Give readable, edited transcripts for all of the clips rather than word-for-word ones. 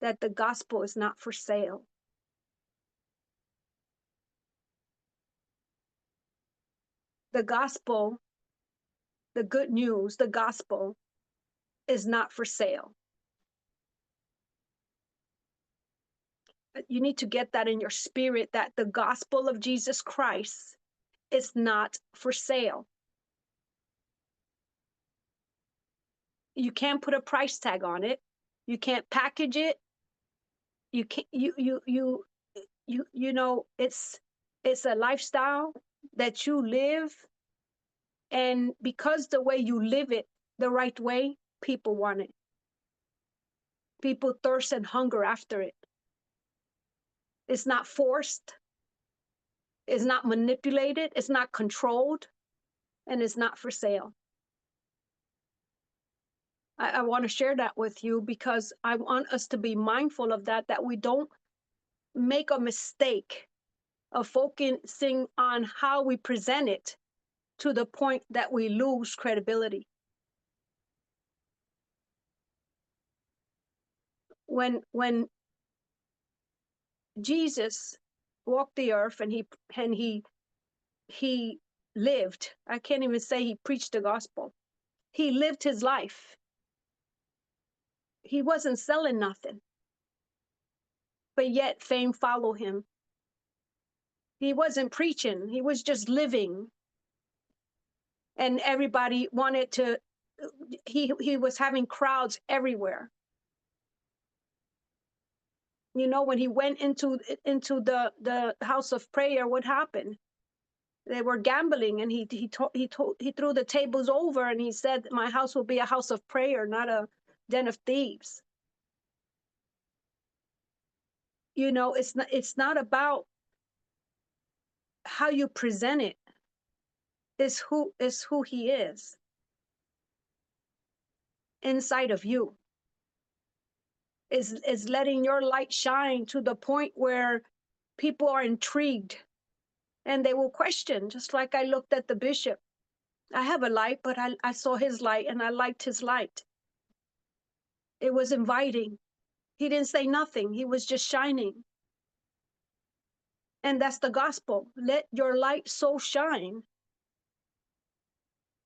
that the gospel is not for sale. The gospel, the good news, the gospel is not for sale. You need to get that in your spirit, that the gospel of Jesus Christ is not for sale. You can't put a price tag on it. You can't package it. You can't, you know, it's a lifestyle that you live. And because the way you live it the right way, people want it. People thirst and hunger after it. It's not forced. It's not manipulated. It's not controlled. And it's not for sale. I want to share that with you because I want us to be mindful of that, that we don't make a mistake of focusing on how we present it to the point that we lose credibility. When Jesus walked the earth and he lived, I can't even say he preached the gospel. He lived his life. He wasn't selling nothing, but yet fame followed him. He wasn't preaching. He was just living. And everybody wanted to, he was having crowds everywhere. You know, when he went into the house of prayer, what happened? They were gambling, and he threw the tables over, and he said, "My house will be a house of prayer, not a den of thieves." You know, it's not about how you present it. It's who he is inside of you. Is letting your light shine to the point where people are intrigued and they will question, just like I looked at the bishop. I have a light, but I saw his light and I liked his light. It was inviting. He didn't say nothing. He was just shining. And that's the gospel. Let your light so shine.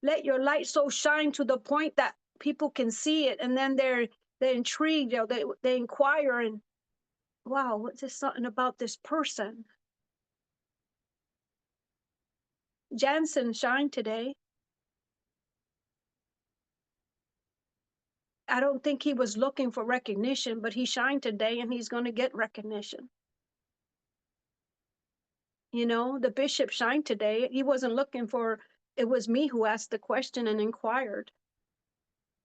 Let your light so shine to the point that people can see it, and then they're intrigued, or they inquire, and wow, there's something about this person. Jansen shined today. I don't think he was looking for recognition, but he shined today, and he's going to get recognition. You know, the bishop shined today. He wasn't looking for, it was me who asked the question and inquired,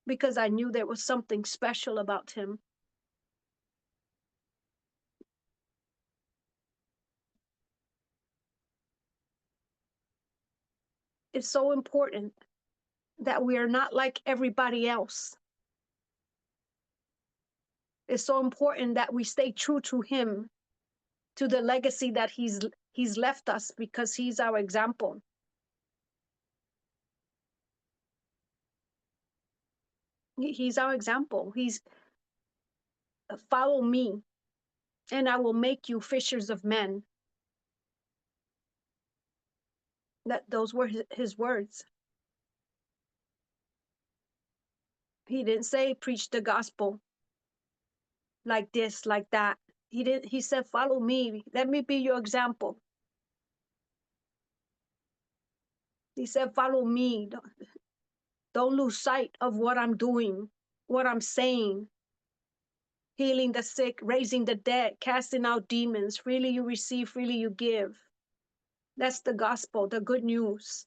because I knew there was something special about him. It's so important that we are not like everybody else. It's so important that we stay true to him, to the legacy that he's left us, because he's our example. He's our example. He's, follow me, and I will make you fishers of men. Those were his words. He didn't say preach the gospel like this, like that. He said, follow me. Let me be your example. He said, follow me. Don't lose sight of what I'm doing, what I'm saying. Healing the sick, raising the dead, casting out demons. Freely you receive, freely you give. That's the gospel, the good news.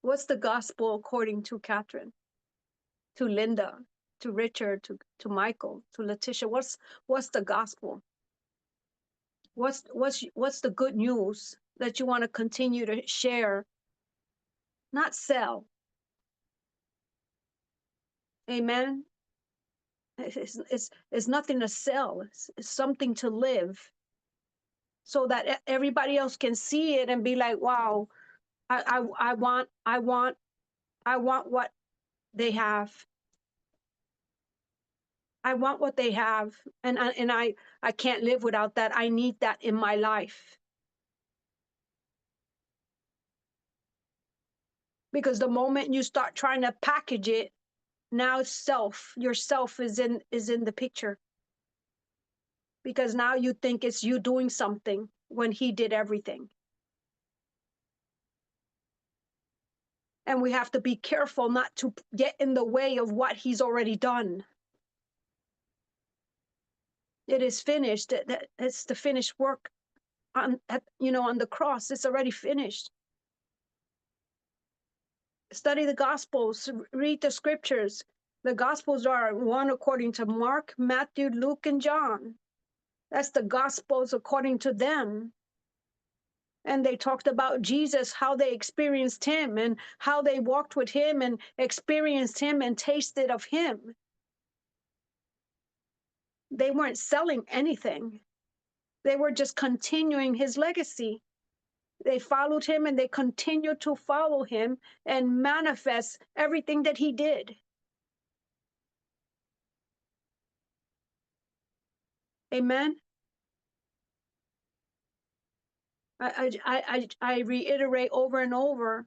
What's the gospel according to Catherine, to Linda, to Richard, to Michael, to Letitia? What's the gospel? What's the good news that you want to continue to share, not sell? Amen. It's nothing to sell. It's something to live, so that everybody else can see it and be like, wow, I want what they have. I want what they have, and I can't live without that. I need that in my life. Because the moment you start trying to package it, now yourself is in the picture. Because now you think it's you doing something when he did everything. And we have to be careful not to get in the way of what he's already done. It is finished. It's the finished work on the cross. It's already finished. Study the Gospels, read the scriptures. The Gospels are one according to Mark, Matthew, Luke, and John. That's the Gospels according to them. And they talked about Jesus, how they experienced him and how they walked with him and experienced him and tasted of him. They weren't selling anything. They were just continuing his legacy. They followed him and they continued to follow him and manifest everything that he did. Amen. I reiterate over and over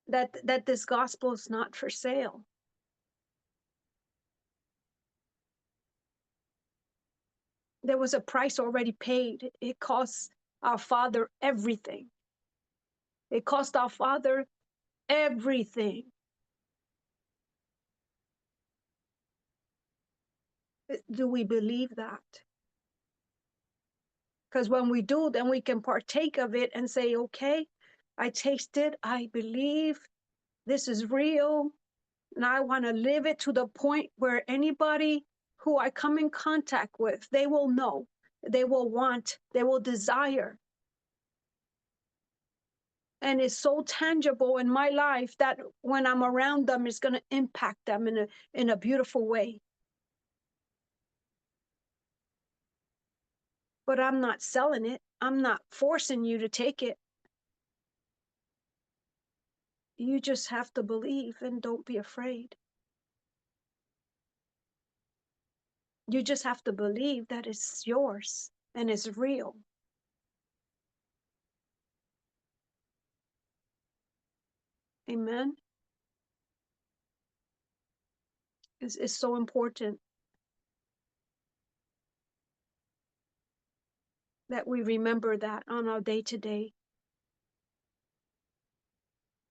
that this gospel is not for sale. There was a price already paid. It cost our Father everything. It cost our Father everything. Do we believe that? Because when we do, then we can partake of it and say, okay, I tasted, I believe, this is real, and I want to live it to the point where anybody who I come in contact with, they will know, they will want, they will desire. And it's so tangible in my life that when I'm around them, it's going to impact them in a beautiful way. But I'm not selling it. I'm not forcing you to take it. You just have to believe and don't be afraid. You just have to believe that it's yours and it's real. Amen. It's so important that we remember that on our day-to-day.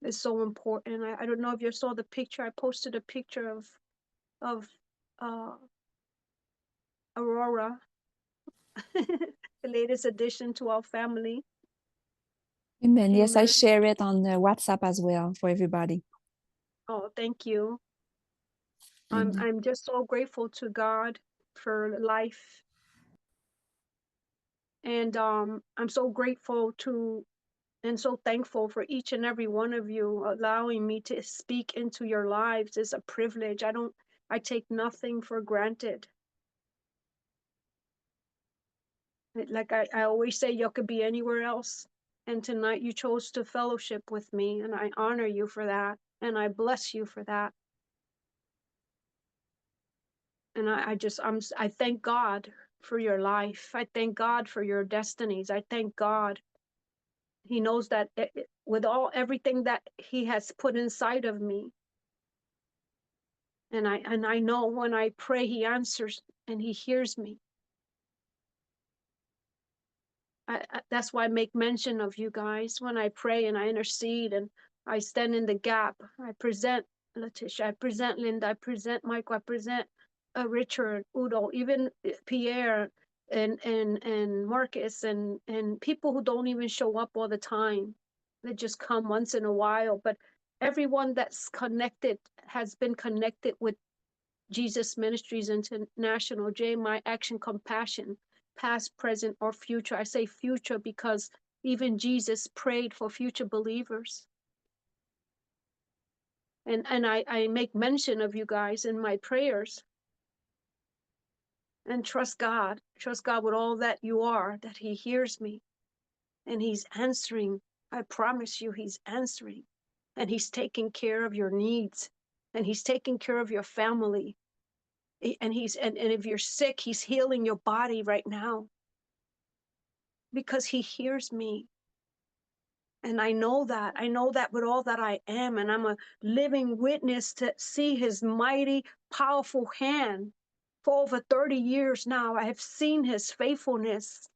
It's so important. I don't know if you saw the picture. I posted a picture of Aurora, the latest addition to our family. Amen. Yes, I Amen. share it on WhatsApp as well for everybody. Oh, thank you. Amen. I'm just so grateful to God for life. And I'm so grateful to and so thankful for each and every one of you allowing me to speak into your lives. Is a privilege. I take nothing for granted. Like I always say, you could be anywhere else. And tonight you chose to fellowship with me, and I honor you for that. And I bless you for that. And I thank God for your life. I thank God for your destinies. I thank God. He knows that with everything that he has put inside of me. And I know when I pray, he answers and he hears me. That's why I make mention of you guys when I pray and I intercede and I stand in the gap. I present Letitia, I present Linda, I present Michael, I present Richard, Udo, even Pierre and Marcus and people who don't even show up all the time. They just come once in a while. But everyone that's connected has been connected with Jesus Ministries International, JMI Action Compassion, past, present, or future. I say future because even Jesus prayed for future believers. And I make mention of you guys in my prayers. And trust God with all that you are, that he hears me. And he's answering. I promise you, he's answering. And he's taking care of your needs. And he's taking care of your family. And and if you're sick, he's healing your body right now because he hears me. And I know that with all that I am, and I'm a living witness to see his mighty, powerful hand. For over 30 years now, I have seen his faithfulness.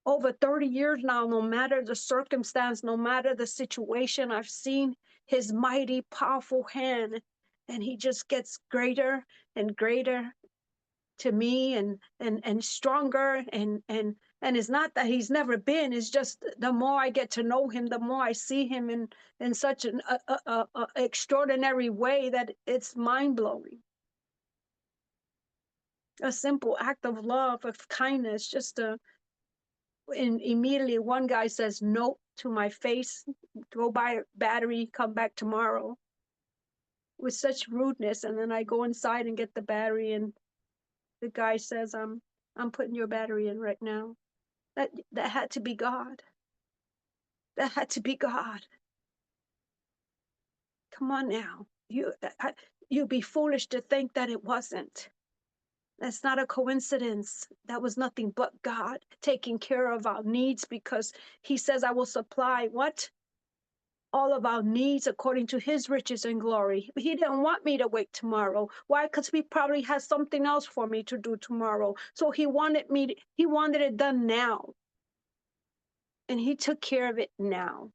Over 30 years now, no matter the circumstance, no matter the situation, I've seen his mighty, powerful hand. And he just gets greater and greater to me, and stronger, and it's not that he's never been, it's just the more I get to know him, the more I see him in such an extraordinary way that it's mind-blowing. A simple act of love, of kindness, just and immediately one guy says no to my face, go buy a battery, come back tomorrow, with such rudeness. And then I go inside and get the battery, and the guy says, I'm putting your battery in right now. That had to be God. That had to be God. Come on now. You'd be foolish to think that it wasn't. That's not a coincidence. That was nothing but God taking care of our needs, because he says, I will supply what? All of our needs according to his riches and glory. He didn't want me to wait tomorrow. Why? Because he probably has something else for me to do tomorrow. So he wanted it done now. And he took care of it now.